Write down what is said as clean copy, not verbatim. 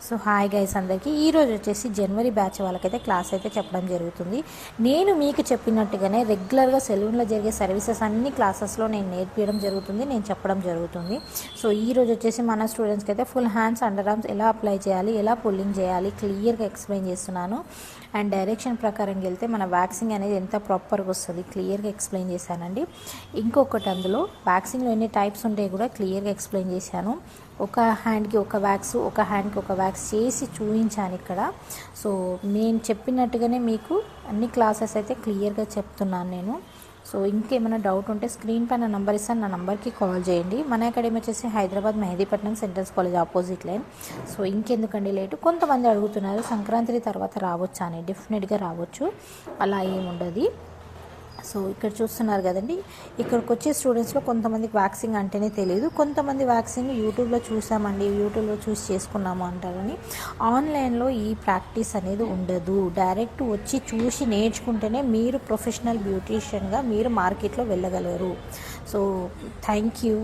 So hi guys అందరికీ ఈరోజు వచ్చేసి జనవరి బ్యాచ్ వాళ్ళకైతే క్లాస్ అయితే చెప్పడం జరుగుతుంది. నేను మీకు చెప్పినట్టుగానే రెగ్యులర్గా సెలూన్లో జరిగే సర్వీసెస్ అన్ని క్లాసెస్లో నేను నేర్పించడం జరుగుతుంది, నేను చెప్పడం జరుగుతుంది. సో ఈరోజు వచ్చేసి మన స్టూడెంట్స్కి అయితే ఫుల్ హ్యాండ్స్ అండర్ ఆర్మ్స్ ఎలా అప్లై చేయాలి, ఎలా పుల్లింగ్ చేయాలి క్లియర్గా ఎక్స్ప్లెయిన్ చేస్తున్నాను. అండ్ డైరెక్షన్ ప్రకారం వెళ్తే మన వ్యాక్సింగ్ అనేది ఎంత ప్రాపర్గా వస్తుంది క్లియర్గా ఎక్స్ప్లెయిన్ చేశానండి. ఇంకొకటి అందులో వ్యాక్సింగ్లో ఎన్ని టైప్స్ ఉంటాయి కూడా క్లియర్గా ఎక్స్ప్లెయిన్ చేశాను. ఒక హ్యాండ్కి ఒక వ్యాక్స్, ఒక హ్యాండ్కి ఒక వ్యాక్స్ చేసి చూపించాను ఇక్కడ. సో నేను చెప్పినట్టుగానే మీకు అన్ని క్లాసెస్ అయితే క్లియర్గా చెప్తున్నాను నేను. సో ఇంకేమైనా డౌట్ ఉంటే స్క్రీన్ పైన నంబర్ ఇస్తాను, నా నంబర్కి కాల్ చేయండి. మన అకాడమీ వచ్చేసి Hyderabad Mehdipatnam centrals college opposite line. So ఇంకెందుకండి లేటు, కొంతమంది అడుగుతున్నారు సంక్రాంతి తర్వాత రావచ్చా అని. డెఫినెట్గా రావచ్చు, అలా ఏముండదు. సో ఇక్కడ చూస్తున్నారు కదండి, ఇక్కడికి వచ్చే స్టూడెంట్స్లో కొంతమందికి వ్యాక్సింగ్ అంటేనే తెలియదు, కొంతమంది వ్యాక్సింగ్ యూట్యూబ్లో చూసామండి, యూట్యూబ్లో చూసి చేసుకున్నాము అంటారని. ఆన్లైన్లో ఈ ప్రాక్టీస్ అనేది ఉండదు. డైరెక్ట్ వచ్చి చూసి నేర్చుకుంటేనే మీరు ప్రొఫెషనల్ బ్యూటీషియన్గా మీరు మార్కెట్లో వెళ్ళగలరు. So thank you.